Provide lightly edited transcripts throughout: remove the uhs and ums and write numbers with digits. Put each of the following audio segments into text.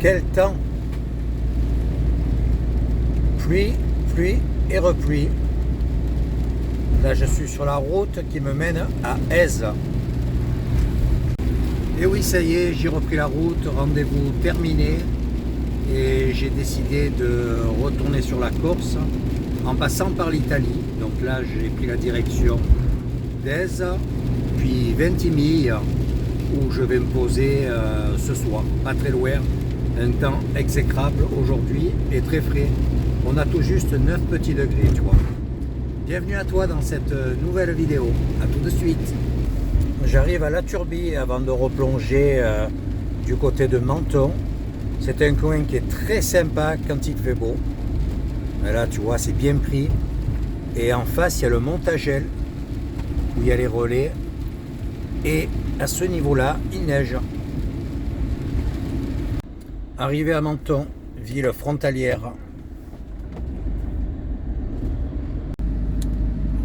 Quel temps! Pluie, pluie et repluie. Là, je suis sur la route qui me mène à Èze. Et oui, ça y est, j'ai repris la route, rendez-vous terminé. Et j'ai décidé de retourner sur la Corse en passant par l'Italie. Donc là, j'ai pris la direction d'Èze, puis Ventimiglia, où je vais me poser ce soir, pas très loin. Un temps exécrable aujourd'hui et très frais. On a tout juste 9 petits degrés, tu vois. Bienvenue à toi dans cette nouvelle vidéo. A tout de suite. J'arrive à La Turbie avant de replonger du côté de Menton. C'est un coin qui est très sympa quand il fait beau. Mais là, tu vois, c'est bien pris. Et en face, il y a le Montagel, où il y a les relais. Et à ce niveau-là, il neige. Arrivé à Menton, ville frontalière.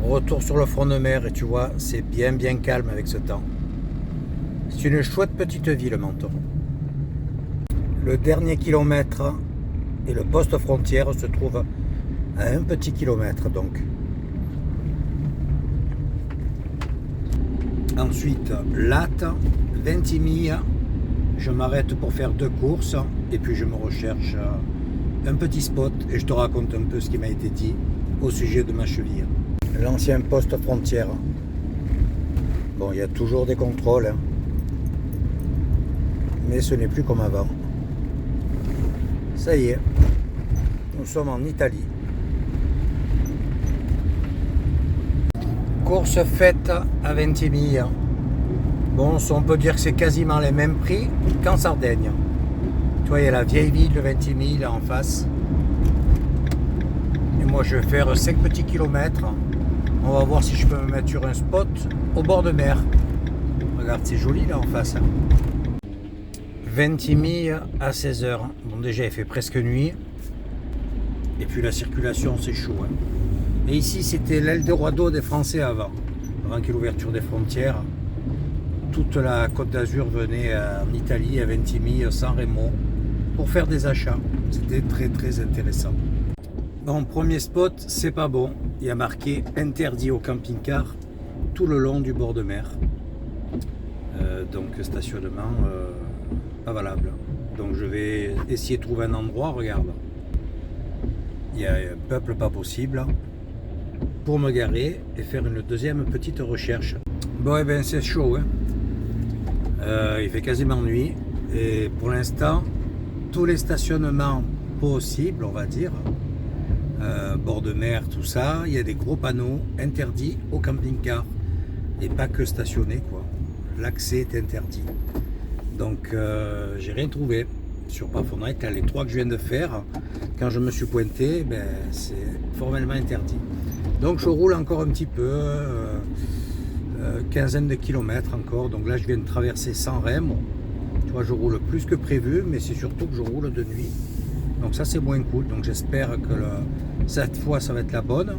Retour sur le front de mer et tu vois, c'est bien calme avec ce temps. C'est une chouette petite ville, Menton. Le dernier kilomètre et le poste frontière se trouvent à un petit kilomètre donc. Ensuite, Latte, Ventimiglia. Je m'arrête pour faire 2 courses et puis je me recherche un petit spot et je te raconte un peu ce qui m'a été dit au sujet de ma cheville. L'ancien poste frontière. Bon, il y a toujours des contrôles, hein, mais ce n'est plus comme avant. Ça y est, nous sommes en Italie. Course faite à Ventimiglia. Bon, on peut dire que c'est quasiment les mêmes prix qu'en Sardaigne. Tu vois, il y a la vieille ville de Ventimiglia en face. Et moi, je vais faire 5 petits kilomètres. On va voir si je peux me mettre sur un spot au bord de mer. Regarde, c'est joli là en face. Ventimiglia à 16h. Bon, déjà, il fait presque nuit. Et puis la circulation, c'est chaud. Hein. Et ici, c'était l'Eldorado des Français avant qu'il y ait l'ouverture des frontières. Toute la Côte d'Azur venait en Italie, à Ventimiglia, San Remo, pour faire des achats. C'était très intéressant. Bon, premier spot, c'est pas bon. Il y a marqué interdit au camping-car tout le long du bord de mer. Donc stationnement pas valable. Donc je vais essayer de trouver un endroit, regarde. Il y a un peuple pas possible pour me garer et faire une deuxième petite recherche. Bon, et bien c'est chaud, hein. Il fait quasiment nuit et pour l'instant, tous les stationnements possibles, on va dire, bord de mer, tout ça, il y a des gros panneaux interdits au camping-car et pas que stationner, quoi. L'accès est interdit. Donc j'ai rien trouvé sur Pafonec. Là, les 3 que je viens de faire, quand je me suis pointé, ben, c'est formellement interdit. Donc je roule encore un petit peu, quinzaine de kilomètres encore. Donc là je viens de traverser San Remo. Tu vois, je roule plus que prévu, mais c'est surtout que je roule de nuit. Donc ça c'est moins cool. Donc j'espère que cette fois ça va être la bonne.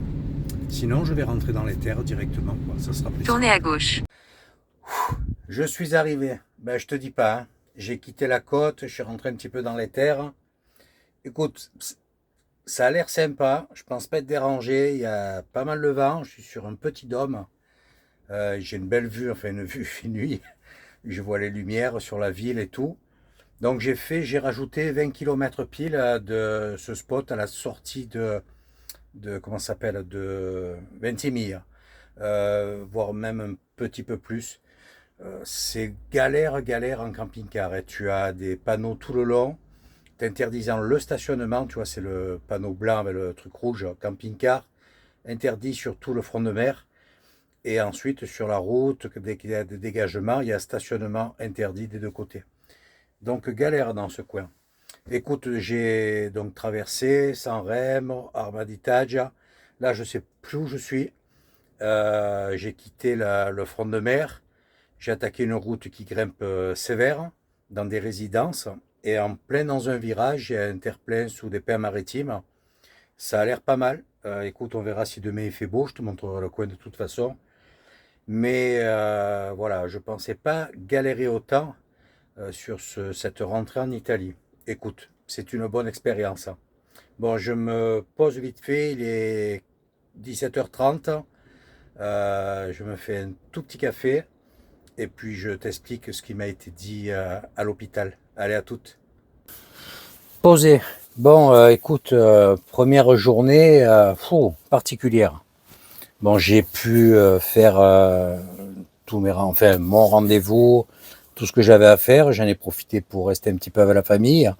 Sinon je vais rentrer dans les terres directement, quoi. Ça sera plus Tournez à gauche. Je suis arrivé. Ben je te dis pas, hein. J'ai quitté la côte, je suis rentré un petit peu dans les terres. Écoute, ça a l'air sympa. Je pense pas être dérangé. Il y a pas mal de vent. Je suis sur un petit dôme. J'ai une belle vue, enfin une vue nuit. Je vois les lumières sur la ville et tout. Donc j'ai rajouté 20 km pile de ce spot à la sortie de comment ça s'appelle, de Ventimiglia, voire même un petit peu plus. C'est galère en camping-car. Et tu as des panneaux tout le long t'interdisant le stationnement. Tu vois, c'est le panneau blanc avec le truc rouge, camping-car, interdit sur tout le front de mer. Et ensuite, sur la route, dès qu'il y a des dégagements, il y a stationnement interdit des 2 côtés. Donc, galère dans ce coin. Écoute, j'ai donc traversé San Remo, Armaditaggia. Là, je ne sais plus où je suis. J'ai quitté le front de mer. J'ai attaqué une route qui grimpe sévère dans des résidences. Et en plein dans un virage, il y a un terre-plein sous des pins maritimes. Ça a l'air pas mal. Écoute, on verra si demain il fait beau. Je te montrerai le coin de toute façon. Mais voilà, je ne pensais pas galérer autant sur cette rentrée en Italie. écoute, c'est une bonne expérience. Bon, je me pose vite fait, il est 17h30. Je me fais un tout petit café et puis je t'explique ce qui m'a été dit à l'hôpital. Allez, à toutes. Posé. Bon, écoute, première journée particulière. Bon, j'ai pu faire enfin, mon rendez-vous, tout ce que j'avais à faire. J'en ai profité pour rester un petit peu avec la famille.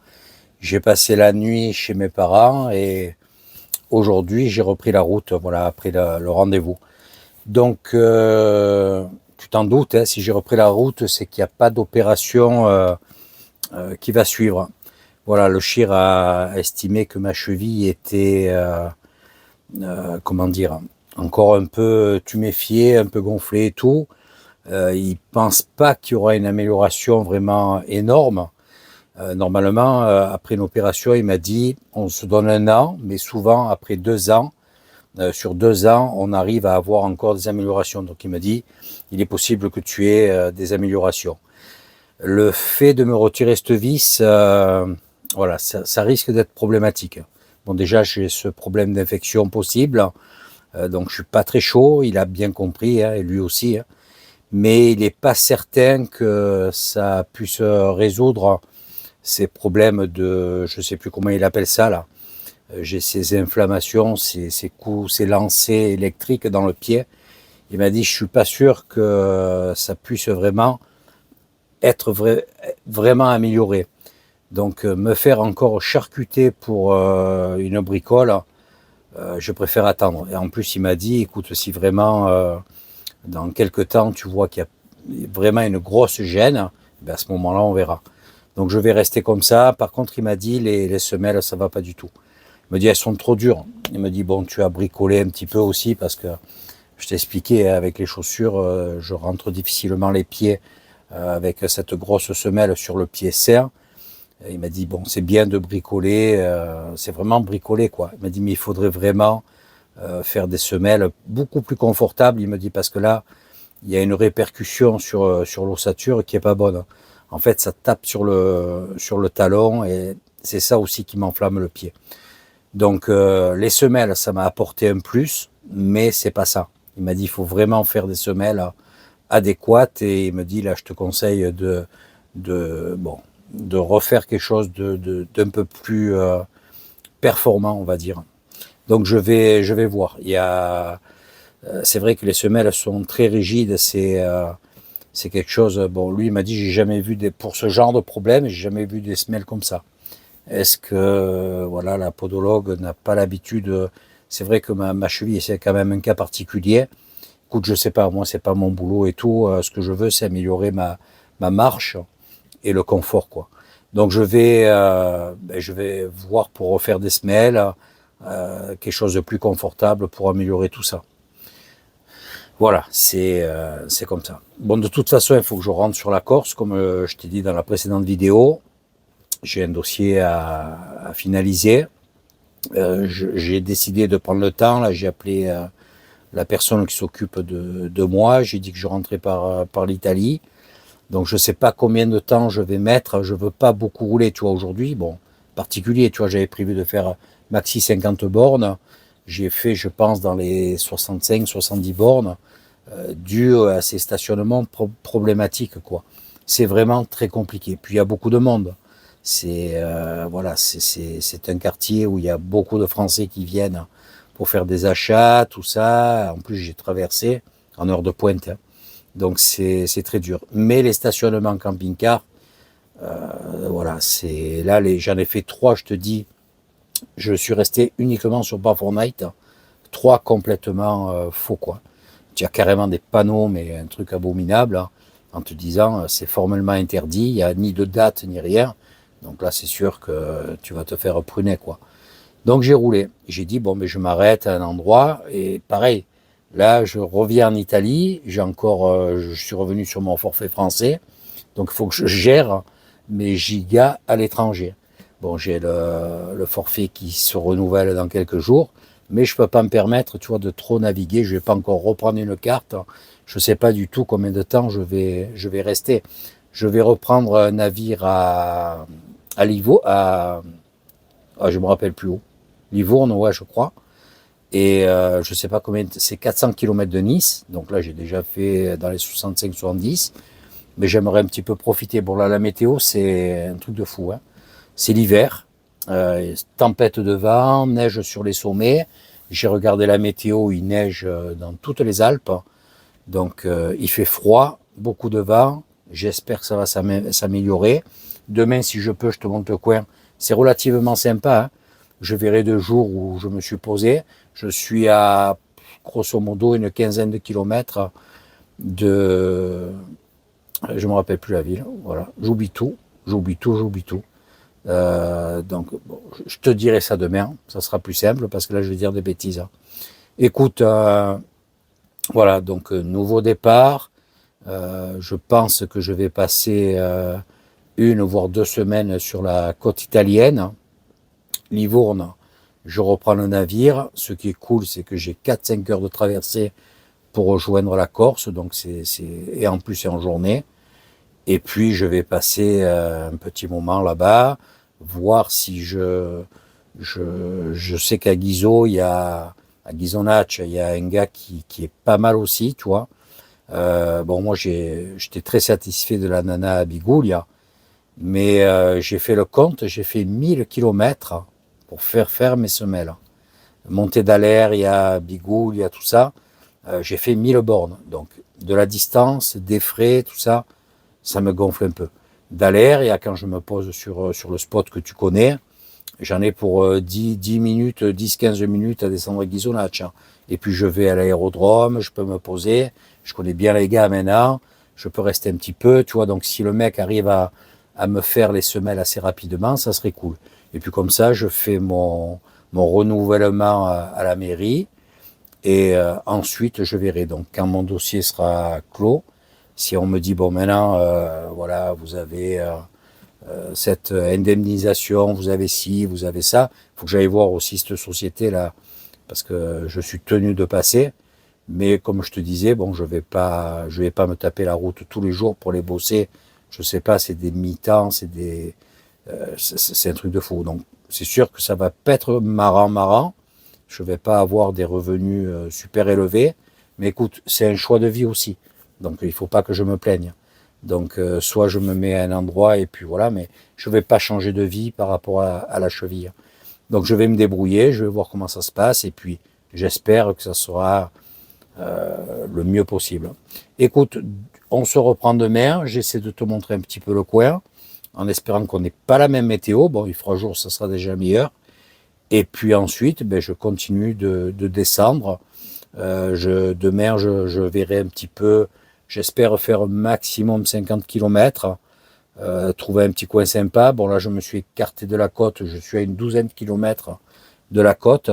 J'ai passé la nuit chez mes parents et aujourd'hui j'ai repris la route, voilà, après le rendez-vous. Donc, tu t'en doutes, hein, si j'ai repris la route, c'est qu'il n'y a pas d'opération qui va suivre. Voilà, le chir a estimé que ma cheville était, comment dire, encore un peu tuméfiée, un peu gonflée et tout. Il pense pas qu'il y aura une amélioration vraiment énorme. Normalement, après une opération, il m'a dit, on se donne 1 an, mais souvent après 2 ans, sur 2 ans, on arrive à avoir encore des améliorations. Donc il m'a dit, il est possible que tu aies des améliorations. Le fait de me retirer cette vis, voilà, ça risque d'être problématique. Bon, déjà, j'ai ce problème d'infection possible, donc je suis pas très chaud. Il a bien compris, hein, et lui aussi, hein, mais il n'est pas certain que ça puisse résoudre ces problèmes de, je sais plus comment il appelle ça là. J'ai ces inflammations, ces coups, ces lancers électriques dans le pied. Il m'a dit, je suis pas sûr que ça puisse vraiment être vraiment amélioré. Donc me faire encore charcuter pour une bricole, je préfère attendre. Et en plus, il m'a dit, écoute, si vraiment dans quelques temps tu vois qu'il y a vraiment une grosse gêne, ben à ce moment-là, on verra. Donc je vais rester comme ça. Par contre, il m'a dit, les semelles, ça va pas du tout. Il me dit, elles sont trop dures. Il me dit, bon, tu as bricolé un petit peu aussi parce que je t'expliquais, avec les chaussures, je rentre difficilement les pieds avec cette grosse semelle sur le pied serre. Il m'a dit, bon, c'est bien de bricoler, c'est vraiment bricoler, quoi. Il m'a dit, mais il faudrait vraiment faire des semelles beaucoup plus confortables. Il me dit, parce que là, il y a une répercussion sur l'ossature qui est pas bonne. En fait, ça tape sur le talon et c'est ça aussi qui m'enflamme le pied. Donc, les semelles, ça m'a apporté un plus, mais c'est pas ça. Il m'a dit, il faut vraiment faire des semelles adéquates et il me dit, là, je te conseille de refaire quelque chose d'un peu plus performant, on va dire. Donc je vais voir. C'est vrai que les semelles sont très rigides. C'est quelque chose. Bon, lui il m'a dit, j'ai jamais vu pour ce genre de problème, j'ai jamais vu des semelles comme ça. Est-ce que voilà, la podologue n'a pas l'habitude. C'est vrai que ma cheville, c'est quand même un cas particulier. Écoute, je sais pas, moi c'est pas mon boulot et tout. Ce que je veux, c'est améliorer ma marche et le confort, quoi. Donc je vais voir pour refaire des semelles, quelque chose de plus confortable pour améliorer tout ça. Voilà, c'est comme ça. Bon, de toute façon, il faut que je rentre sur la Corse, comme je t'ai dit dans la précédente vidéo. J'ai un dossier à finaliser. J'ai décidé de prendre le temps. Là, j'ai appelé la personne qui s'occupe de moi. J'ai dit que je rentrais par l'Italie. Donc je sais pas combien de temps je vais mettre, je veux pas beaucoup rouler, tu vois, aujourd'hui, bon, particulier, tu vois, j'avais prévu de faire maxi 50 bornes, j'ai fait, je pense, dans les 65-70 bornes, dû à ces stationnements problématiques, quoi. C'est vraiment très compliqué, puis il y a beaucoup de monde, voilà, c'est un quartier où il y a beaucoup de Français qui viennent pour faire des achats, tout ça, en plus j'ai traversé en heure de pointe, hein. Donc c'est très dur. Mais les stationnements camping-car, voilà, c'est là j'en ai fait 3, je te dis. Je suis resté uniquement sur Bar4Night, 3 complètement faux, quoi. Tu as carrément des panneaux, mais un truc abominable, hein, en te disant c'est formellement interdit, il n'y a ni de date ni rien. Donc là c'est sûr que tu vas te faire pruner, quoi. Donc j'ai roulé. J'ai dit bon, mais je m'arrête à un endroit et pareil. Là, je reviens en Italie. Je suis revenu sur mon forfait français. Donc il faut que je gère mes gigas à l'étranger. Bon, j'ai le forfait qui se renouvelle dans quelques jours, mais je peux pas me permettre, tu vois, de trop naviguer. Je vais pas encore reprendre une carte. Je sais pas du tout combien de temps je vais rester. Je vais reprendre un navire à Livourne, je me rappelle plus où. Livourne, ouais, je crois. Et je sais pas combien, c'est 400 km de Nice. Donc là, j'ai déjà fait dans les 65-70. Mais j'aimerais un petit peu profiter. Bon, là, la météo, c'est un truc de fou, hein. C'est l'hiver. Tempête de vent, neige sur les sommets. J'ai regardé la météo, il neige dans toutes les Alpes. Donc il fait froid, beaucoup de vent. J'espère que ça va s'améliorer. Demain, si je peux, je te montre le coin. C'est relativement sympa, hein. Je verrai 2 jours où je me suis posé. Je suis à grosso modo une quinzaine de kilomètres de... Je me rappelle plus la ville. Voilà, j'oublie tout. Donc, bon, je te dirai ça demain. Ça sera plus simple parce que là, je vais dire des bêtises, hein. Écoute, voilà, donc nouveau départ. Je pense que je vais passer 1 voire 2 semaines sur la côte italienne. Livourne, je reprends le navire. Ce qui est cool, c'est que j'ai 4-5 heures de traversée pour rejoindre la Corse. Donc et en plus, c'est en journée. Et puis, je vais passer un petit moment là-bas, voir si je sais qu'à Ghiso, à Ghisonaccia, il y a un gars qui est pas mal aussi, tu vois. Bon, moi, j'étais très satisfait de la nana à Bigoulia, mais j'ai fait le compte, j'ai fait 1000 km pour faire mes semelles. Montée d'Aller, il y a Bigoul, il y a tout ça. J'ai fait 1000 bornes. Donc, de la distance, des frais, tout ça, ça me gonfle un peu. D'Aller, il y a quand je me pose sur le spot que tu connais, j'en ai pour 10 minutes, 10-15 minutes à descendre à Ghisonaccia. Et puis je vais à l'aérodrome, je peux me poser, je connais bien les gars maintenant, je peux rester un petit peu, tu vois, donc si le mec arrive à me faire les semelles assez rapidement, ça serait cool. Et puis comme ça, je fais mon renouvellement à la mairie, et ensuite je verrai. Donc quand mon dossier sera clos, si on me dit, bon maintenant, voilà, vous avez cette indemnisation, vous avez ci, vous avez ça, il faut que j'aille voir aussi cette société-là, parce que je suis tenu de passer. Mais comme je te disais, bon, je vais pas me taper la route tous les jours pour les bosser. Je sais pas, c'est des mi-temps, c'est un truc de fou. Donc, c'est sûr que ça va pas être marrant. Je vais pas avoir des revenus super élevés. Mais écoute, c'est un choix de vie aussi. Donc, il faut pas que je me plaigne. Donc, soit je me mets à un endroit et puis voilà, mais je vais pas changer de vie par rapport à la cheville. Donc, je vais me débrouiller, je vais voir comment ça se passe et puis j'espère que ça sera le mieux possible. Écoute, on se reprend demain. J'essaie de te montrer un petit peu le coin, en espérant qu'on n'ait pas la même météo. Bon, il fera jour, ça sera déjà meilleur. Et puis ensuite, ben, je continue de descendre. Demain, je verrai un petit peu. J'espère faire maximum 50 km. Trouver un petit coin sympa. Bon, là, je me suis écarté de la côte. Je suis à une douzaine de kilomètres de la côte.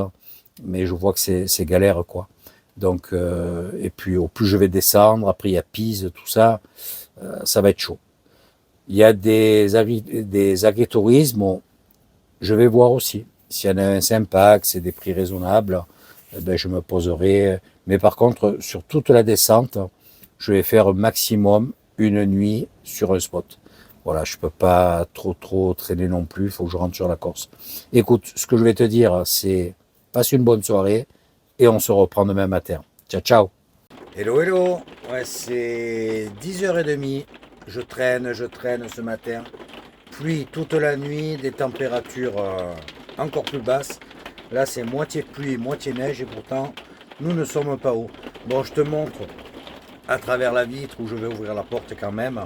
Mais je vois que c'est galère, quoi. Donc, et puis au plus je vais descendre, après il y a Pise, tout ça, ça va être chaud. Il y a des agritourismes, bon, je vais voir aussi. S'il y en a un sympa, que c'est des prix raisonnables, ben je me poserai. Mais par contre, sur toute la descente, je vais faire maximum une nuit sur un spot. Voilà, je peux pas trop traîner non plus, il faut que je rentre sur la Corse. Écoute, ce que je vais te dire, c'est passe une bonne soirée et on se reprend demain matin. Ciao, ciao. Hello. Ouais, c'est 10h30. Je traîne ce matin. Pluie toute la nuit, des températures encore plus basses. Là, c'est moitié pluie, moitié neige et pourtant, nous ne sommes pas haut. Bon, je te montre à travers la vitre où je vais ouvrir la porte quand même.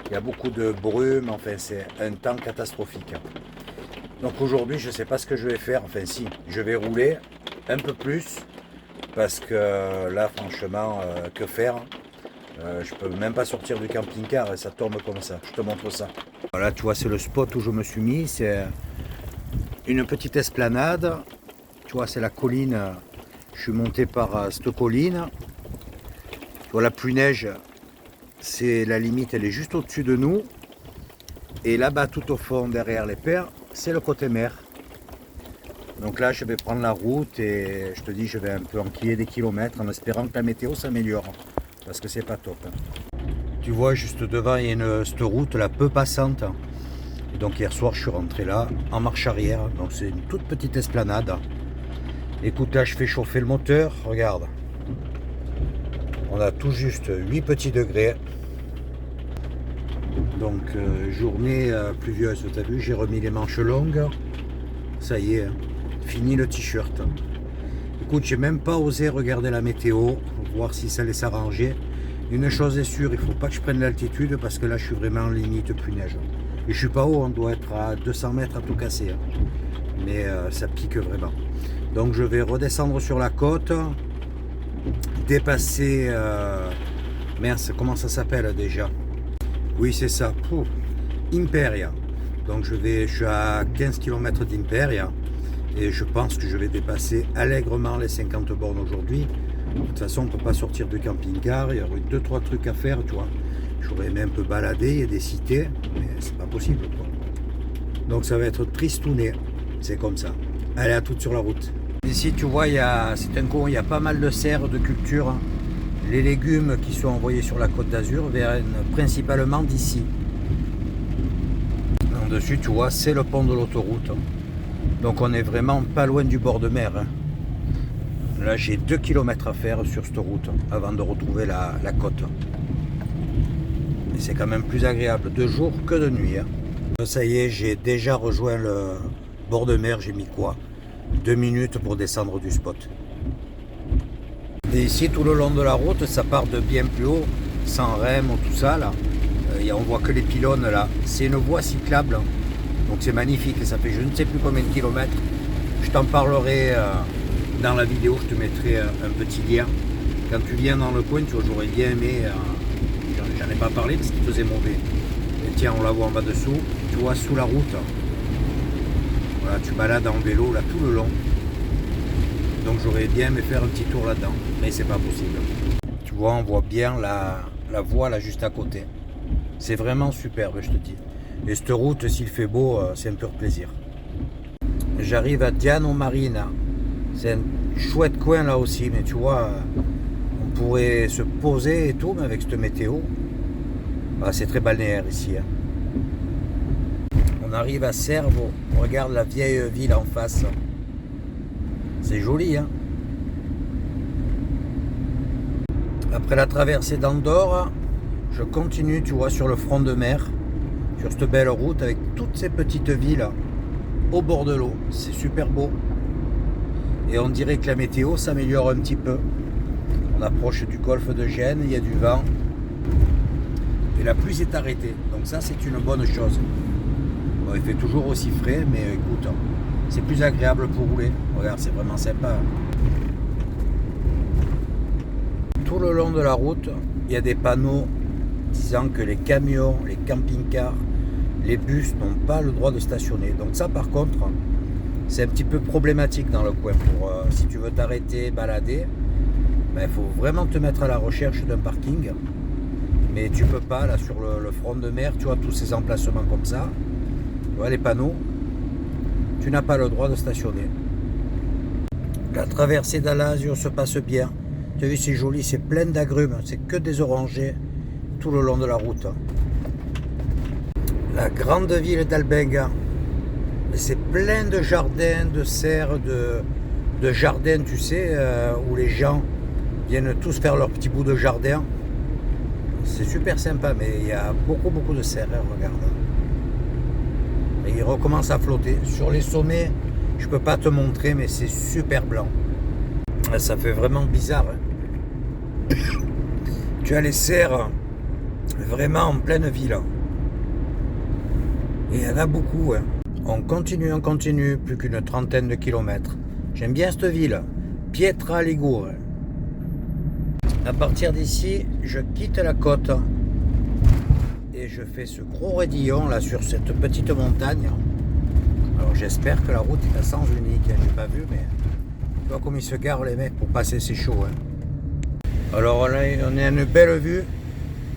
Il y a beaucoup de brume, enfin, c'est un temps catastrophique. Donc aujourd'hui, je ne sais pas ce que je vais faire. Enfin, si, je vais rouler un peu plus parce que là, franchement, que faire? Je peux même pas sortir du camping-car et ça tombe comme ça. Je te montre ça. Voilà, tu vois, c'est le spot où je me suis mis. C'est une petite esplanade. Tu vois, c'est la colline. Je suis monté par cette colline. Tu vois, la pluie neige, c'est la limite, elle est juste au-dessus de nous. Et là-bas, tout au fond, derrière les pères, c'est le côté mer. Donc là, je vais prendre la route et je te dis, je vais un peu enquiller des kilomètres en espérant que la météo s'améliore. Parce que c'est pas top. Tu vois, juste devant, il y a cette route là, peu passante. Et donc hier soir je suis rentré là en marche arrière. Donc c'est une toute petite esplanade. Écoute, là je fais chauffer le moteur, regarde. On a tout juste 8 petits degrés. Donc journée pluvieuse, t'as vu, j'ai remis les manches longues. Ça y est, hein, fini le t-shirt. Écoute, j'ai même pas osé regarder la météo pour voir si ça allait s'arranger. Une chose est sûre, il faut pas que je prenne l'altitude parce que là je suis vraiment en limite pluie-neige. Et je suis pas haut, on doit être à 200 mètres à tout casser. Hein. Mais ça pique vraiment. Donc je vais redescendre sur la côte, dépasser... mince, comment ça s'appelle déjà? Oui, c'est ça, Pouh. Imperia. Donc je suis à 15 km d'Imperia et je pense que je vais dépasser allègrement les 50 bornes aujourd'hui. De toute façon, on ne peut pas sortir de camping-car, il y aurait 2-3 trucs à faire, tu vois. J'aurais même un peu baladé, il y a des cités, mais c'est pas possible, quoi. Donc ça va être tristouné, c'est comme ça. Allez, à toute sur la route. Ici, tu vois, c'est un coin, il y a pas mal de serres de culture. Hein. Les légumes qui sont envoyés sur la Côte d'Azur viennent principalement d'ici. En dessus, tu vois, c'est le pont de l'autoroute. Donc on est vraiment pas loin du bord de mer. Hein. Là, j'ai 2 km à faire sur cette route avant de retrouver la côte. Et c'est quand même plus agréable de jour que de nuit. Hein. Ça y est, j'ai déjà rejoint le bord de mer. J'ai mis quoi? 2 minutes pour descendre du spot. Et ici, tout le long de la route, ça part de bien plus haut, sans rem ou tout ça là. On voit que les pylônes là. C'est une voie cyclable, donc c'est magnifique. Ça fait je ne sais plus combien de kilomètres. Je t'en parlerai dans la vidéo. Je te mettrai un petit lien. Quand tu viens dans le coin, tu vois, j'aurais bien aimé. J'en ai pas parlé parce qu'il faisait mauvais. Et tiens, on la voit en bas dessous. Tu vois, sous la route. Voilà, tu balades en vélo là tout le long. Donc j'aurais bien aimé faire un petit tour là-dedans, mais c'est pas possible. Tu vois, on voit bien la voie là juste à côté. C'est vraiment superbe, je te dis. Et cette route, s'il fait beau, c'est un pur plaisir. J'arrive à Diano Marina. C'est un chouette coin là aussi, mais tu vois, on pourrait se poser et tout, mais avec cette météo, c'est très balnéaire ici. Hein. On arrive à Cervo, on regarde la vieille ville en face. C'est joli, hein. Après la traversée d'Andorre, je continue, tu vois, sur le front de mer, sur cette belle route avec toutes ces petites villes au bord de l'eau. C'est super beau. Et on dirait que la météo s'améliore un petit peu. On approche du golfe de Gênes, il y a du vent. Et la pluie s'est arrêtée. Donc ça, c'est une bonne chose. Bon, il fait toujours aussi frais, mais écoute, c'est plus agréable pour rouler. Regarde, c'est vraiment sympa. Tout le long de la route, il y a des panneaux disant que les camions, les camping-cars, les bus n'ont pas le droit de stationner. Donc ça, par contre, c'est un petit peu problématique dans le coin. Si tu veux t'arrêter, balader, il faut vraiment te mettre à la recherche d'un parking. Mais tu peux pas, là, sur le front de mer, tu vois, tous ces emplacements comme ça. Tu vois, les panneaux. Tu n'as pas le droit de stationner. La traversée d'Alasio se passe bien. Tu as vu, c'est joli, c'est plein d'agrumes. C'est que des orangers tout le long de la route. La grande ville d'Albenga. C'est plein de jardins, de serres, de jardins, tu sais, où les gens viennent tous faire leur petit bout de jardin. C'est super sympa, mais il y a beaucoup de serres, regarde. Et il recommence à flotter. Sur les sommets, je peux pas te montrer, mais c'est super blanc. Ça fait vraiment bizarre. Hein. Tu as les serres vraiment en pleine ville. Et il y en a beaucoup. Hein. On continue, plus qu'une trentaine de kilomètres. J'aime bien cette ville, Pietra Ligure. À partir d'ici, je quitte la côte. Et je fais ce gros raidillon là sur cette petite montagne. Alors j'espère que la route est à sens unique. J'ai pas vu, mais tu vois comme ils se garent les mecs pour passer, c'est chaud. Hein. Alors là, on est à une belle vue,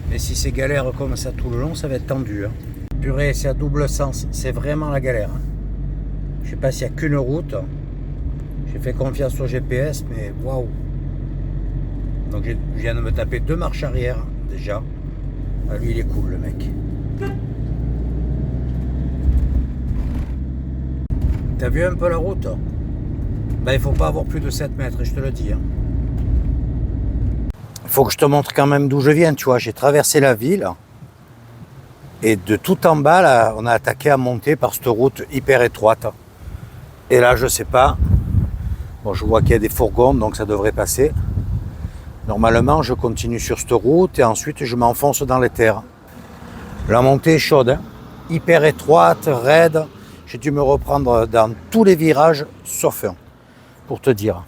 mais si c'est galère comme ça tout le long, ça va être tendu. Hein. Purée, c'est à double sens, c'est vraiment la galère. Hein. Je sais pas s'il n'y a qu'une route. J'ai fait confiance au GPS, mais waouh. Donc je viens de me taper 2 marches arrière déjà. Ah, lui il est cool le mec. T'as vu un peu la route? Ben, il faut pas avoir plus de 7 mètres, je te le dis. Il faut que je te montre quand même d'où je viens, tu vois. J'ai traversé la ville. Et de tout en bas, là, on a attaqué à monter par cette route hyper étroite. Et là, je sais pas. Bon, je vois qu'il y a des fourgons, donc ça devrait passer. Normalement, je continue sur cette route et ensuite je m'enfonce dans les terres. La montée est chaude, hein. Hyper étroite, raide. J'ai dû me reprendre dans tous les virages, sauf un, pour te dire.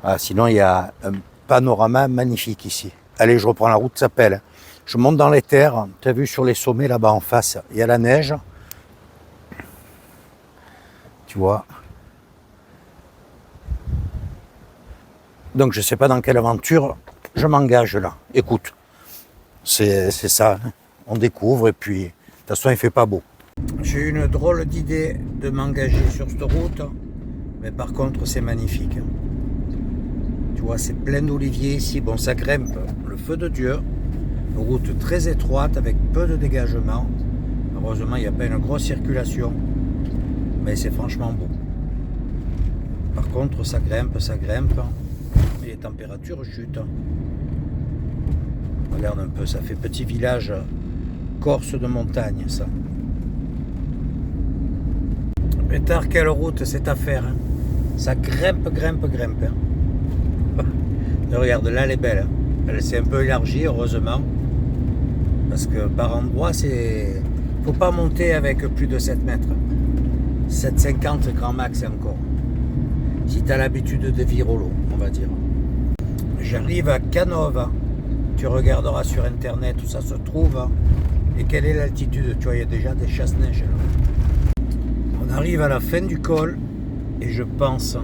Ah, sinon, il y a un panorama magnifique ici. Allez, je reprends la route, ça s'appelle. Je monte dans les terres. Tu as vu sur les sommets là-bas en face, il y a la neige. Tu vois. Donc, je ne sais pas dans quelle aventure je m'engage là. Écoute, c'est ça. On découvre et puis, de toute façon, il ne fait pas beau. J'ai eu une drôle d'idée de m'engager sur cette route. Mais par contre, c'est magnifique. Tu vois, c'est plein d'oliviers ici. Bon, ça grimpe. Le feu de Dieu. Une route très étroite avec peu de dégagement. Heureusement, il n'y a pas une grosse circulation. Mais c'est franchement beau. Par contre, ça grimpe, ça grimpe. Et les températures chutent. Regarde un peu, ça fait petit village corse de montagne, ça. Pétard, quelle route cette affaire, hein. Ça grimpe, grimpe, grimpe. Hein. Et regarde, là, elle est belle. Hein. Elle s'est un peu élargie, heureusement. Parce que par endroit, c'est... faut pas monter avec plus de 7 mètres. 7,50 grand max encore. Si tu as l'habitude de Virolo, on va dire. J'arrive à Canova. Tu regarderas sur internet où ça se trouve. Et quelle est l'altitude? Tu vois, il y a déjà des chasse-neige là. On arrive à la fin du col. Et je pense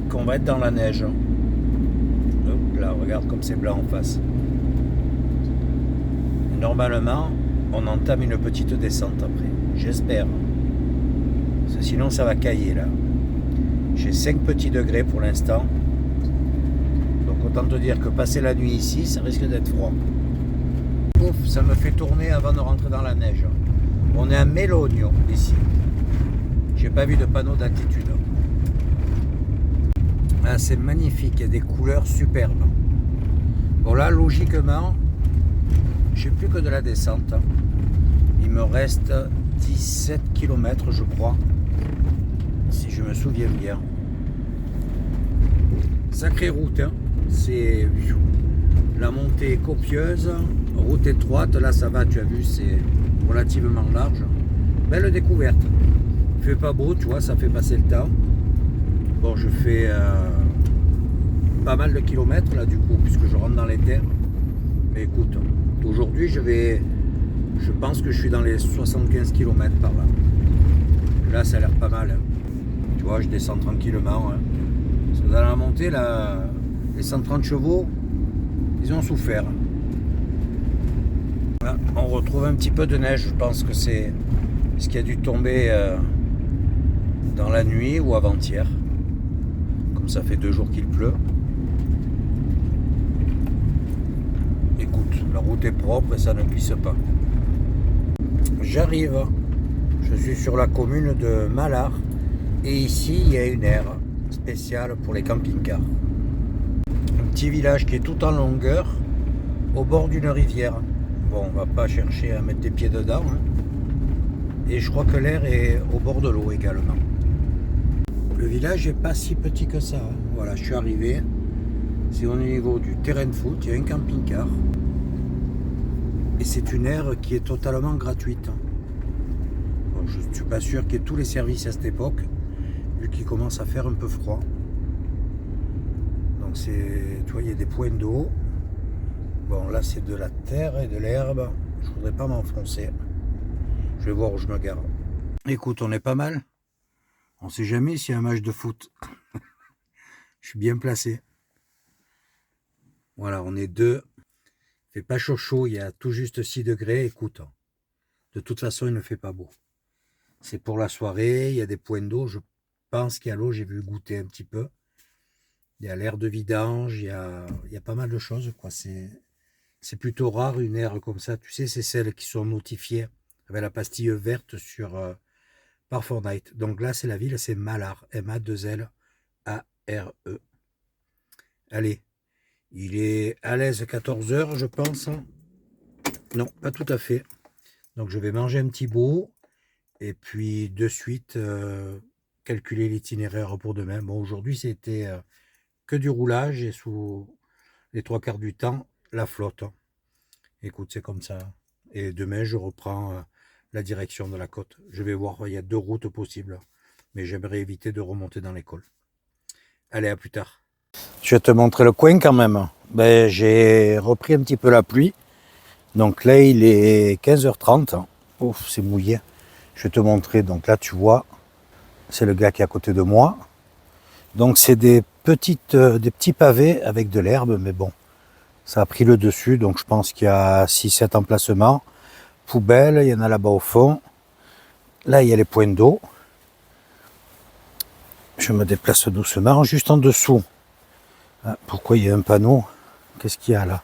qu'on va être dans la neige. Hop là, regarde comme c'est blanc en face. Et normalement, on entame une petite descente après. J'espère. Parce que sinon, ça va cailler là. J'ai 5 petits degrés pour l'instant. Donc autant te dire que passer la nuit ici, ça risque d'être froid. Ouf, ça me fait tourner avant de rentrer dans la neige. On est à Melogno ici. J'ai pas vu de panneau d'altitude. Ah, c'est magnifique, il y a des couleurs superbes. Bon là, logiquement, j'ai plus que de la descente. Il me reste 17 km, je crois, si je me souviens bien. Sacrée route, hein. C'est la montée est copieuse, route étroite, là ça va, tu as vu, c'est relativement large. Belle découverte. Il fait pas beau, tu vois, ça fait passer le temps. Bon, je fais pas mal de kilomètres là du coup, puisque je rentre dans les terres. Mais écoute, aujourd'hui je pense que je suis dans les 75 km par là. Là, ça a l'air pas mal. Hein. Tu vois, je descends tranquillement. Hein. Parce que dans la montée, là, les 130 chevaux, ils ont souffert. Là, on retrouve un petit peu de neige. Je pense que c'est ce qui a dû tomber dans la nuit ou avant-hier. Comme ça fait 2 jours qu'il pleut. Écoute, la route est propre et ça ne glisse pas. J'arrive. Je suis sur la commune de Malard. Et ici, il y a une aire spéciale pour les camping-cars. Un petit village qui est tout en longueur, au bord d'une rivière. Bon, on va pas chercher à mettre des pieds dedans. Hein. Et je crois que l'air est au bord de l'eau également. Le village n'est pas si petit que ça. Hein. Voilà, je suis arrivé. C'est au niveau du terrain de foot, il y a un camping-car. Et c'est une aire qui est totalement gratuite. Bon, je ne suis pas sûr qu'il y ait tous les services à cette époque, vu qu'il commence à faire un peu froid. Donc c'est, tu vois, il y a des points d'eau. Bon, là c'est de la terre et de l'herbe. Je voudrais pas m'enfoncer. Je vais voir où je me gare. Écoute, on est pas mal. On sait jamais s'il y a un match de foot. Je suis bien placé. Voilà, on est deux. Il fait pas chaud chaud, il y a tout juste 6 degrés. Écoute, de toute façon, il ne fait pas beau. C'est pour la soirée, il y a des points d'eau. Je pense qu'il y a l'eau, j'ai vu goûter un petit peu. Il y a l'air de vidange, il y a pas mal de choses, quoi. C'est plutôt rare une aire comme ça. Tu sais, c'est celles qui sont notifiées avec la pastille verte sur par Fortnite. Donc là, c'est la ville, c'est Malard, M-A-2-L-A-R-E. Allez, il est à l'aise 14 heures, je pense. Non, pas tout à fait. Donc je vais manger un petit bout et puis de suite calculer l'itinéraire pour demain. Bon, aujourd'hui, c'était que du roulage et sous les trois quarts du temps, la flotte. Écoute, c'est comme ça. Et demain, je reprends la direction de la côte. Je vais voir, il y a 2 routes possibles. Mais j'aimerais éviter de remonter dans l'école. Allez, à plus tard. Je vais te montrer le coin quand même. Ben, j'ai repris un petit peu la pluie. Donc là, il est 15h30. Ouf, c'est mouillé. Je vais te montrer. Donc là, tu vois, c'est le gars qui est à côté de moi. Donc c'est des petits pavés avec de l'herbe, mais bon, ça a pris le dessus. Donc je pense qu'il y a 6-7 emplacements. Poubelle, il y en a là-bas au fond. Là, il y a les points d'eau. Je me déplace doucement, juste en dessous. Ah, pourquoi il y a un panneau? Qu'est-ce qu'il y a là?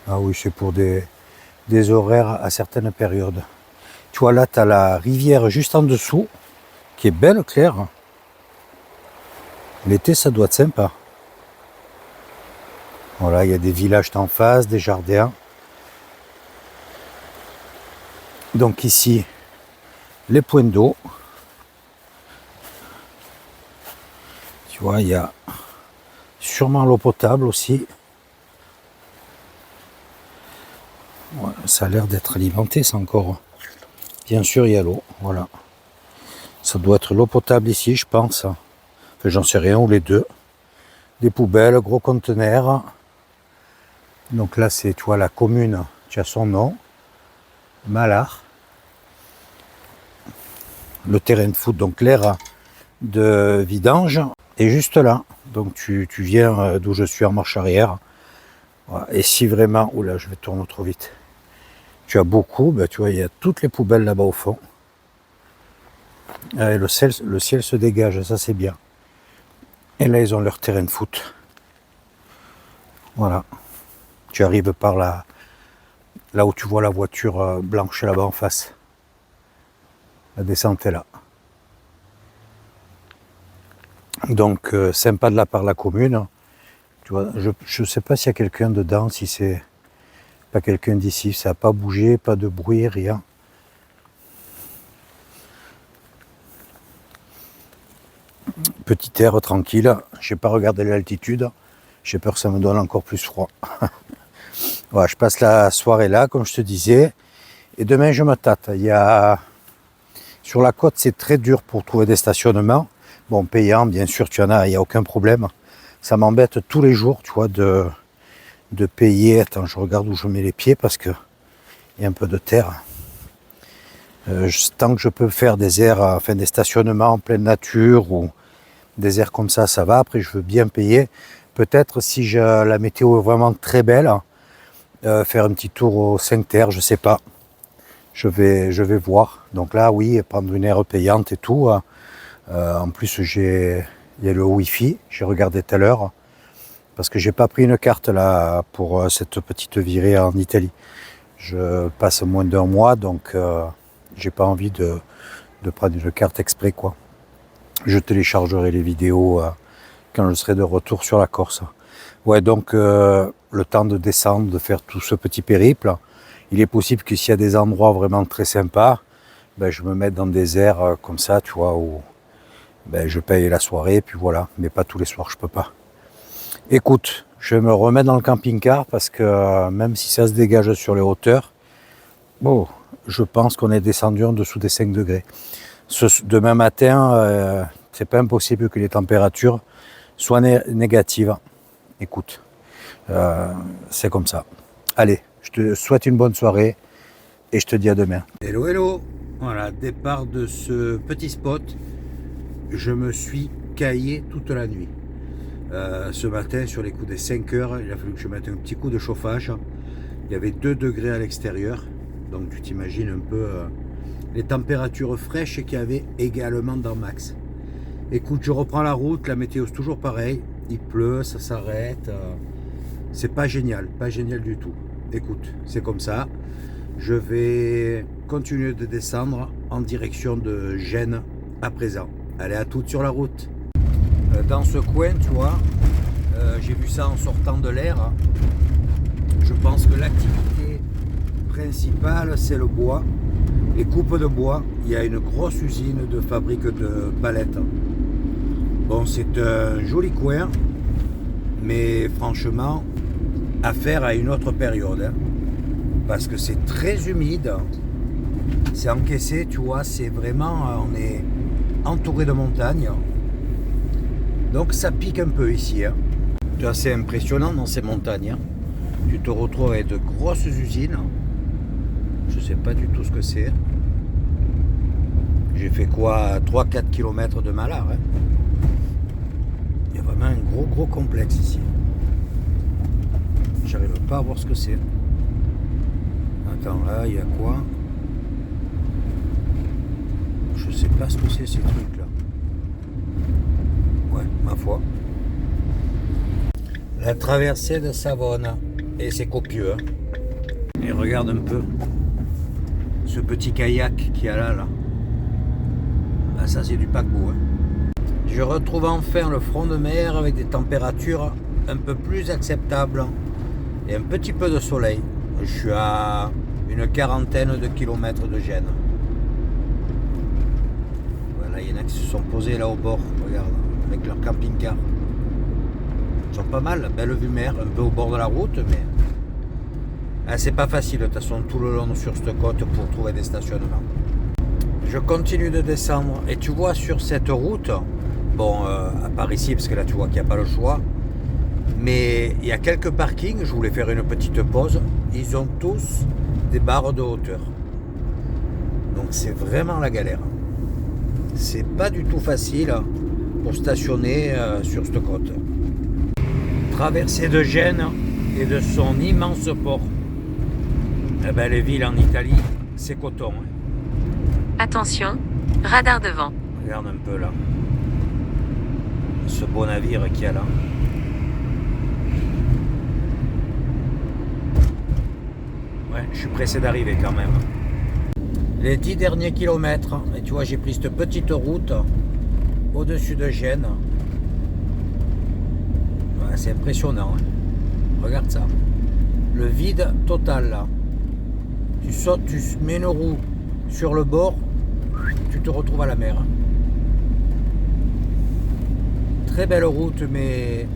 Ah oui, c'est pour des horaires à certaines périodes. Tu vois, là, tu as la rivière juste en dessous, qui est belle, claire. L'été, ça doit être sympa. Voilà, il y a des villages en face, des jardins. Donc ici, les points d'eau. Tu vois, il y a sûrement l'eau potable aussi. Ouais, ça a l'air d'être alimenté, ça encore. Bien sûr, il y a l'eau, voilà. Ça doit être l'eau potable ici, je pense. Enfin, j'en sais rien, ou les deux. Des poubelles, gros conteneurs. Donc là, c'est, tu vois, la commune, tu as son nom. Malard. Le terrain de foot, donc l'aire de vidange est juste là. Donc tu viens d'où je suis en marche arrière. Voilà. Et si vraiment, oula, je vais tourner trop vite. Tu as beaucoup, ben, tu vois, il y a toutes les poubelles là-bas au fond. Et le ciel se dégage, ça c'est bien. Et là, ils ont leur terrain de foot. Voilà. Tu arrives par là où tu vois la voiture blanche là-bas en face. La descente est là. Donc, sympa de la part de la commune. Tu vois, je ne sais pas s'il y a quelqu'un dedans, si c'est pas quelqu'un d'ici. Ça n'a pas bougé, pas de bruit, rien. Petit air tranquille. Je n'ai pas regardé l'altitude. J'ai peur que ça me donne encore plus froid. Voilà, je passe la soirée là, comme je te disais. Et demain, je me tâte. Sur la côte, c'est très dur pour trouver des stationnements. Bon, payant, bien sûr, tu en as, il n'y a aucun problème. Ça m'embête tous les jours, tu vois, de payer. Attends, je regarde où je mets les pieds parce que il y a un peu de terre. Tant que je peux faire des aires, enfin des stationnements en pleine nature ou des aires comme ça va. Après, je veux bien payer. Peut-être si la météo est vraiment très belle, faire un petit tour au 5 terres, je sais pas. Je vais voir. Donc là, oui, prendre une aire payante et tout. En plus, il y a le Wi-Fi. J'ai regardé tout à l'heure parce que j'ai pas pris une carte là pour cette petite virée en Italie. Je passe moins d'un mois, donc j'ai pas envie de prendre une carte exprès, quoi. Je téléchargerai les vidéos quand je serai de retour sur la Corse. Ouais, donc le temps de descendre, de faire tout ce petit périple. Il est possible que s'il y a des endroits vraiment très sympas, ben, je me mette dans des aires comme ça, tu vois, où ben, je paye la soirée, puis voilà. Mais pas tous les soirs, je peux pas. Écoute, je vais me remettre dans le camping-car parce que même si ça se dégage sur les hauteurs, bon, je pense qu'on est descendu en dessous des 5 degrés. Demain matin, c'est pas impossible que les températures soient négatives. Écoute, c'est comme ça. Allez, je te souhaite une bonne soirée et je te dis à demain. Hello, hello. Voilà, départ de ce petit spot. Je me suis caillé toute la nuit. Ce matin, sur les coups des 5 heures, il a fallu que je mette un petit coup de chauffage. Il y avait 2 degrés à l'extérieur. Donc tu t'imagines un peu les températures fraîches qu'il y avait également dans Max. Écoute, je reprends la route. La météo, c'est toujours pareil. Il pleut, ça s'arrête. C'est pas génial du tout. écoute, c'est comme ça. Je vais continuer de descendre en direction de Gênes à présent. Allez, à toutes sur la route. Dans ce coin, tu vois, j'ai vu ça en sortant de l'air. Je pense que l'activité principale, c'est le bois. Les coupes de bois. Il y a une grosse usine de fabrique de palettes. Bon, c'est un joli coin, mais franchement, à faire à une autre période. Hein, parce que c'est très humide. C'est encaissé, tu vois, c'est vraiment, on est entouré de montagnes. Donc ça pique un peu ici. Hein. C'est assez impressionnant dans ces montagnes. Hein. Tu te retrouves avec de grosses usines. Je sais pas du tout ce que c'est. J'ai fait quoi, 3-4 km de Malard. Hein. Il y a vraiment un gros complexe ici. J'arrive pas à voir ce que c'est. Attends, là, il y a quoi? Je sais pas ce que c'est ces trucs là. Ouais, ma foi. La traversée de Savone. Et c'est copieux. Hein. Et regarde un peu ce petit kayak qu'il y a là. Ah, ça c'est du paquebot. Hein. Je retrouve enfin le front de mer avec des températures un peu plus acceptables et un petit peu de soleil. Je suis à une quarantaine de kilomètres de Gênes. Voilà, il y en a qui se sont posés là au bord, regarde, avec leur camping-car. Ils sont pas mal, belle vue mer, un peu au bord de la route, mais c'est pas facile de toute façon tout le long sur cette côte pour trouver des stationnements. Je continue de descendre et tu vois sur cette route, bon, à part ici parce que là tu vois qu'il n'y a pas le choix, mais il y a quelques parkings, je voulais faire une petite pause, ils ont tous des barres de hauteur. Donc c'est vraiment la galère. C'est pas du tout facile pour stationner sur cette côte. Traversée de Gênes et de son immense port. Eh ben, les villes en Italie, c'est coton. Hein. Attention, radar devant. Regarde un peu là. Ce beau navire qu'il y a là. Ouais, je suis pressé d'arriver quand même. Les 10 derniers kilomètres, et tu vois, j'ai pris cette petite route au-dessus de Gênes. Ouais, c'est impressionnant. Hein. Regarde ça. Le vide total là. Tu sautes, tu mets une roue sur le bord, tu te retrouves à la mer. Très belle route, mais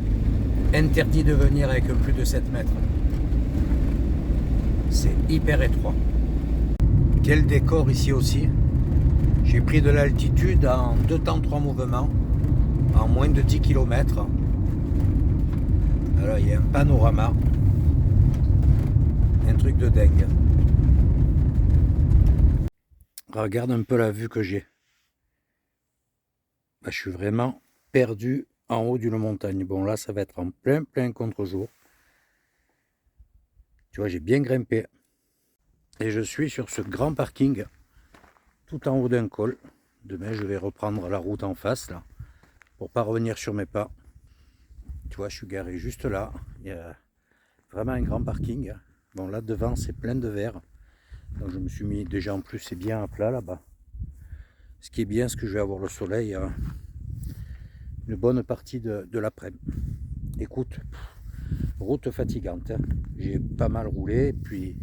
interdit de venir avec plus de 7 mètres. C'est hyper étroit. Quel décor ici aussi. J'ai pris de l'altitude en 2 temps 3 mouvements, en moins de 10 km. Alors il y a un panorama. Un truc de dingue. Regarde un peu la vue que j'ai. Je suis vraiment perdu en haut d'une montagne. Bon là ça va être en plein contre-jour. Tu vois, j'ai bien grimpé. Et je suis sur ce grand parking tout en haut d'un col. Demain je vais reprendre la route en face là pour pas revenir sur mes pas. Tu vois, je suis garé juste là. Il y a vraiment un grand parking. Bon là devant c'est plein de verre. Donc je me suis mis déjà en plus, c'est bien à plat là-bas. Ce qui est bien, c'est que je vais avoir le soleil une bonne partie de l'après-midi. Écoute, route fatigante. Hein. J'ai pas mal roulé. Puis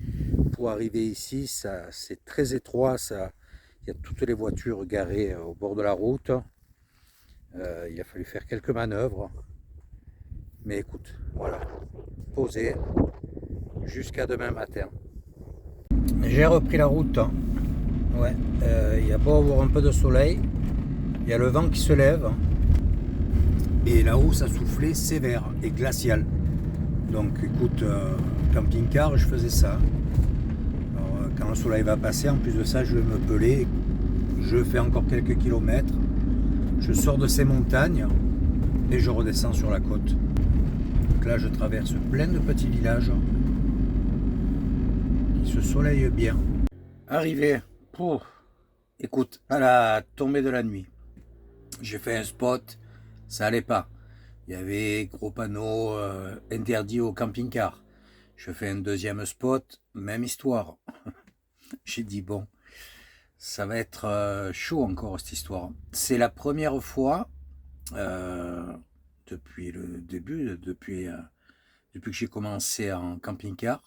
pour arriver ici, c'est très étroit. Il y a toutes les voitures garées au bord de la route. Il a fallu faire quelques manœuvres. Mais écoute, voilà. Posé jusqu'à demain matin. J'ai repris la route. Ouais, il y a beau avoir un peu de soleil, il y a le vent qui se lève et là-haut ça soufflait sévère et glacial. Donc écoute, camping-car, je faisais ça. Alors, quand le soleil va passer, en plus de ça, je vais me peler, je fais encore quelques kilomètres, je sors de ces montagnes et je redescends sur la côte. Donc là, je traverse plein de petits villages qui se soleillent bien. Arrivé. Écoute, à la tombée de la nuit, j'ai fait un spot, ça allait pas. Il y avait gros panneaux interdits au camping-car. Je fais un deuxième spot, même histoire. J'ai dit, bon, ça va être chaud encore cette histoire. C'est la première fois euh, depuis le début, depuis que j'ai commencé en camping-car,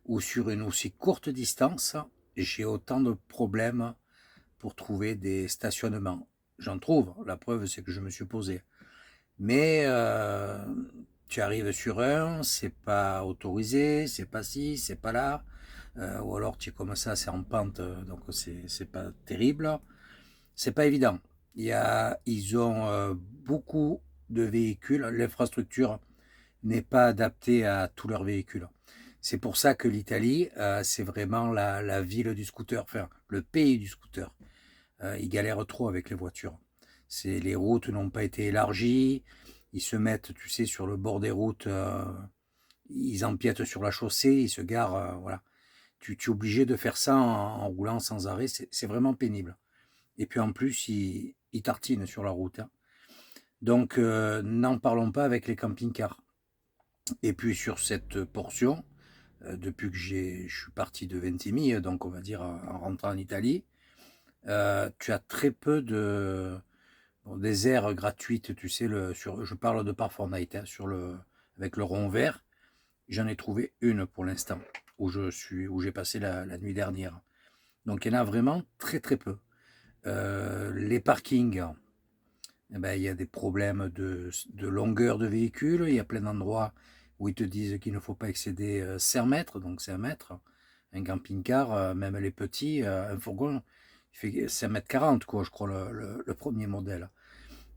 où sur une aussi courte distance, j'ai autant de problèmes pour trouver des stationnements. J'en trouve, la preuve c'est que je me suis posé. Mais tu arrives sur un, c'est pas autorisé, c'est pas ci, c'est pas là, ou alors tu es comme ça, c'est en pente, donc c'est pas terrible. C'est pas évident. Ils ont beaucoup de véhicules, l'infrastructure n'est pas adaptée à tous leurs véhicules. C'est pour ça que l'Italie, c'est vraiment la ville du scooter, enfin le pays du scooter. Ils galèrent trop avec les voitures. Les routes n'ont pas été élargies, ils se mettent, tu sais, sur le bord des routes, ils empiètent sur la chaussée, ils se garent, voilà. Tu es obligé de faire ça en roulant sans arrêt, c'est vraiment pénible. Et puis en plus, ils tartinent sur la route, hein. Donc, n'en parlons pas avec les camping-cars. Et puis sur cette portion, depuis que je suis parti de Ventimille, donc on va dire en rentrant en Italie, tu as très peu des aires gratuites, tu sais, je parle de Parfortnite, hein, avec le rond vert, j'en ai trouvé une pour l'instant, où j'ai passé la nuit dernière. Donc il y en a vraiment très très peu. Les parkings, eh ben, il y a des problèmes de longueur de véhicule, il y a plein d'endroits où ils te disent qu'il ne faut pas excéder 5 mètres, donc c'est un mètre. Un camping-car, même les petits, un fourgon, il fait 5 mètres 40, quoi, je crois, le premier modèle.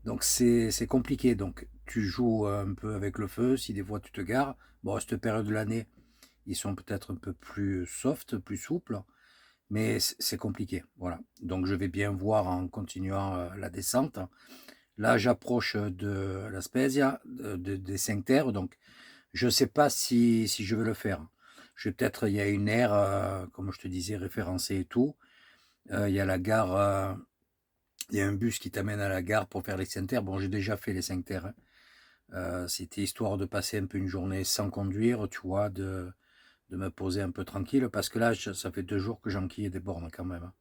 Donc c'est compliqué. Donc tu joues un peu avec le feu. Si des fois tu te gares, bon, à cette période de l'année, ils sont peut-être un peu plus soft, plus souples, mais c'est compliqué. Voilà. Donc je vais bien voir en continuant la descente. Là, j'approche de la Spezia, des 5 terres. Donc je ne sais pas si je vais le faire. Il y a une aire, comme je te disais, référencée et tout. Il y a la gare. Il y a un bus qui t'amène à la gare pour faire les 5 terres. Bon, j'ai déjà fait les 5 terres, hein. C'était histoire de passer un peu une journée sans conduire, tu vois, de me poser un peu tranquille, parce que là, ça fait 2 jours que j'enquille des bornes quand même, hein.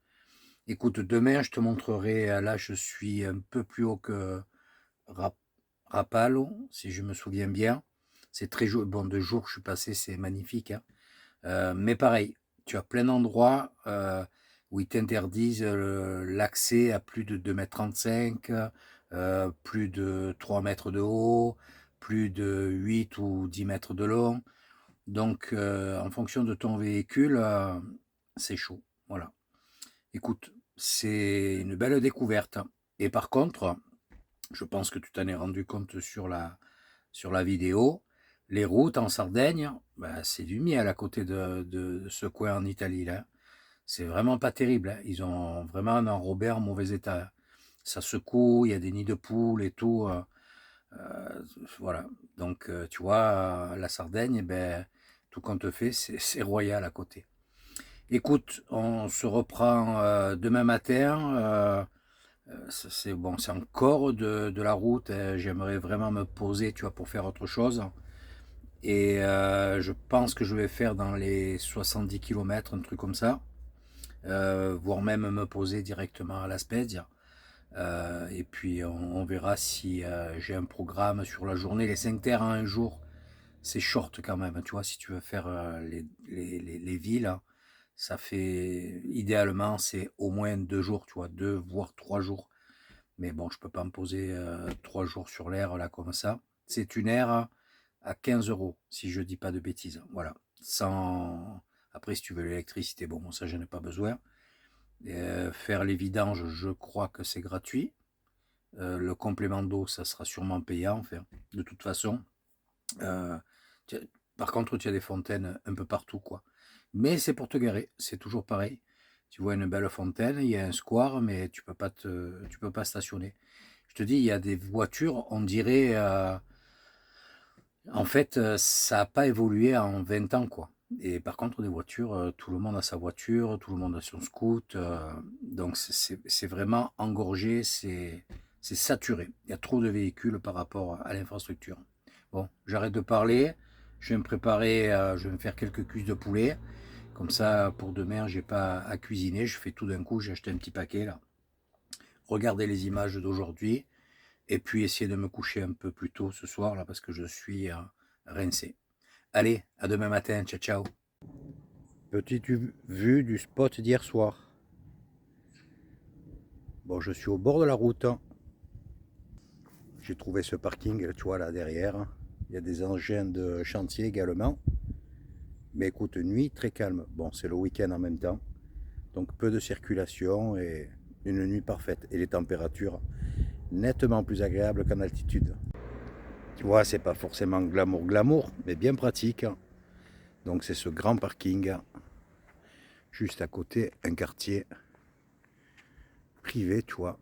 Écoute, demain, je te montrerai, là, je suis un peu plus haut que Rapallo, si je me souviens bien. C'est très joli. Bon, 2 jours que je suis passé, c'est magnifique, hein. Mais pareil, tu as plein d'endroits où ils t'interdisent l'accès à plus de 2,35 m, plus de 3 mètres de haut, plus de 8 ou 10 mètres de long. Donc, en fonction de ton véhicule, c'est chaud. Voilà. Écoute, c'est une belle découverte. Et par contre, je pense que tu t'en es rendu compte sur la vidéo, les routes en Sardaigne, bah, c'est du miel à côté de ce coin en Italie, là. C'est vraiment pas terrible, hein. Ils ont vraiment enrobé en mauvais état. Ça secoue, il y a des nids de poules et tout. Voilà. Donc, tu vois, la Sardaigne, eh ben, tout compte fait, c'est royal à côté. Écoute, on se reprend demain matin. C'est bon, c'est encore de la route, hein. J'aimerais vraiment me poser, tu vois, pour faire autre chose. Et je pense que je vais faire dans les 70 km, un truc comme ça. Voire même me poser directement à la Spezia. Et puis on verra si j'ai un programme sur la journée. Les 5 terres en un jour, c'est short quand même. Tu vois, si tu veux faire les villes, hein, ça fait idéalement c'est au moins 2 jours, tu vois, 2 voire 3 jours. Mais bon, je peux pas me poser 3 jours sur l'air là comme ça. C'est une aire à 15 euros, si je dis pas de bêtises. Voilà. Sans... Après, si tu veux l'électricité, bon, ça, je n'ai pas besoin. Faire les vidanges, je crois que c'est gratuit. Le complément d'eau, ça sera sûrement payant. Enfin, de toute façon. Euh, tu as- Par contre, tu as des fontaines un peu partout, quoi. Mais c'est pour te garer, c'est toujours pareil. Tu vois une belle fontaine, il y a un square, mais tu peux pas stationner. Je te dis, il y a des voitures, on dirait, en fait, ça n'a pas évolué en 20 ans, quoi. Et par contre, des voitures, tout le monde a sa voiture, tout le monde a son scoot. Donc, c'est vraiment engorgé, c'est saturé. Il y a trop de véhicules par rapport à l'infrastructure. Bon, j'arrête de parler. Je vais me préparer, je vais me faire quelques cuisses de poulet. Comme ça, pour demain, j'ai pas à cuisiner. Je fais tout d'un coup, j'ai acheté un petit paquet là. Regardez les images d'aujourd'hui. Et puis essayer de me coucher un peu plus tôt ce soir là parce que je suis rincé. Allez, à demain matin, ciao ciao. Petite vue du spot d'hier soir. Bon, je suis au bord de la route. J'ai trouvé ce parking, tu vois là derrière. Il y a des engins de chantier également. Mais écoute, nuit très calme. Bon, c'est le week-end en même temps. Donc peu de circulation et une nuit parfaite. Et les températures nettement plus agréables qu'en altitude. Tu vois, c'est pas forcément glamour, mais bien pratique. Donc c'est ce grand parking. Juste à côté, un quartier privé, tu vois.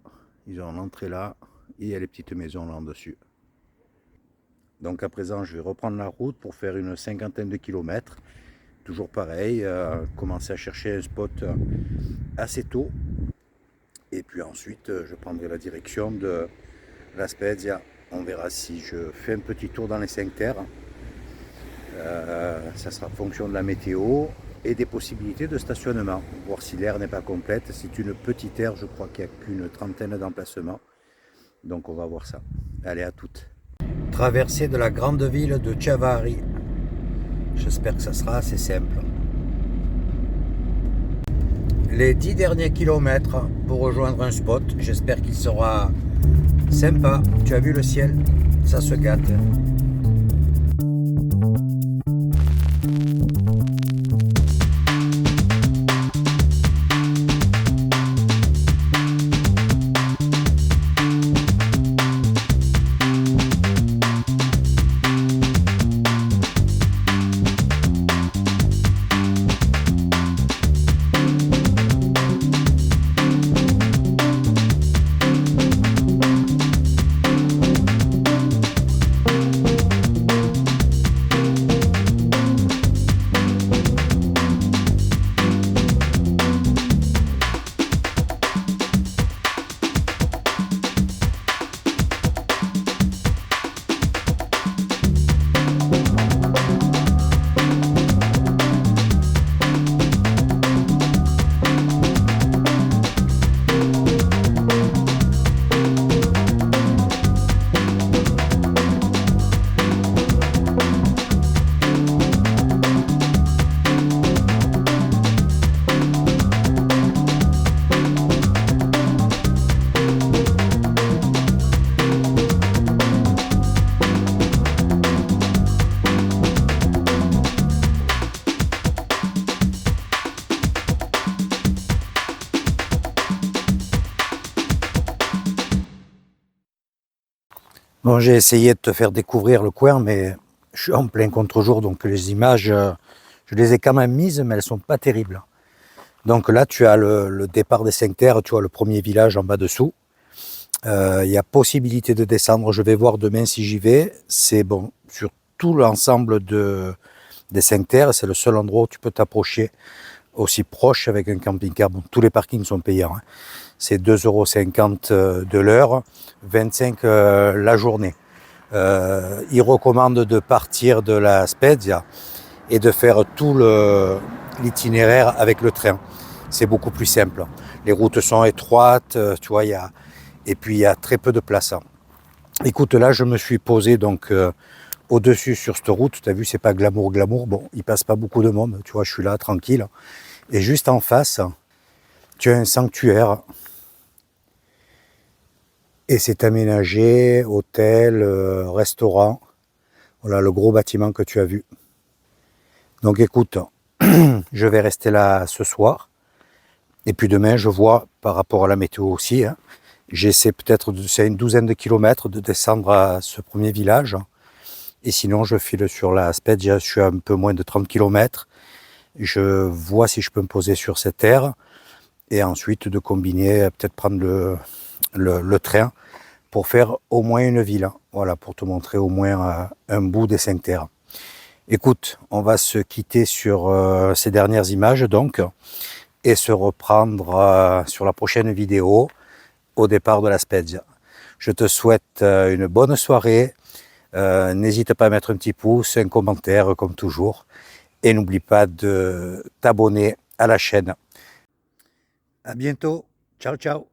Ils ont l'entrée là et il y a les petites maisons là en dessus. Donc à présent, je vais reprendre la route pour faire une cinquantaine de kilomètres. Toujours pareil, commencer à chercher un spot assez tôt. Et puis ensuite, je prendrai la direction de La Spezia. On verra si je fais un petit tour dans les 5 terres. Ça sera en fonction de la météo et des possibilités de stationnement. Voir si l'aire n'est pas complète. C'est une petite aire, je crois qu'il n'y a qu'une trentaine d'emplacements. Donc on va voir ça. Allez, à toutes. Traversée de la grande ville de Chiavari. J'espère que ça sera assez simple. Les 10 derniers kilomètres pour rejoindre un spot. J'espère qu'il sera sympa. Tu as vu le ciel? Ça se gâte. Bon, j'ai essayé de te faire découvrir le coin, mais je suis en plein contre-jour, donc les images, je les ai quand même mises, mais elles sont pas terribles. Donc là, tu as le départ des 5 terres, tu as le premier village en bas dessous. Il y a possibilité de descendre, je vais voir demain si j'y vais. C'est bon, sur tout l'ensemble des 5 terres, c'est le seul endroit où tu peux t'approcher aussi proche avec un camping-car. Bon, tous les parkings sont payants, hein. C'est 2,50 € de l'heure, 25 la journée. Ils recommandent de partir de la Spezia et de faire tout l'itinéraire avec le train. C'est beaucoup plus simple. Les routes sont étroites, tu vois, et puis il y a très peu de place. Écoute, là, je me suis posé donc au-dessus sur cette route. Tu as vu, c'est pas glamour. Bon, il passe pas beaucoup de monde. Tu vois, je suis là, tranquille. Et juste en face, tu as un sanctuaire. Et c'est aménagé, hôtel, restaurant. Voilà le gros bâtiment que tu as vu. Donc écoute, je vais rester là ce soir. Et puis demain, je vois par rapport à la météo aussi. Hein, j'essaie peut-être, c'est une douzaine de kilomètres, de descendre à ce premier village. Et sinon, je file sur la Spezia, je suis à un peu moins de 30 kilomètres. Je vois si je peux me poser sur cette aire. Et ensuite, de combiner, peut-être prendre le train pour faire au moins une ville. Voilà, pour te montrer au moins un bout des 5 terres. Écoute, on va se quitter sur ces dernières images donc et se reprendre sur la prochaine vidéo au départ de la Spezia. Je te souhaite une bonne soirée. N'hésite pas à mettre un petit pouce, un commentaire comme toujours. Et n'oublie pas de t'abonner à la chaîne. À bientôt. Ciao, ciao.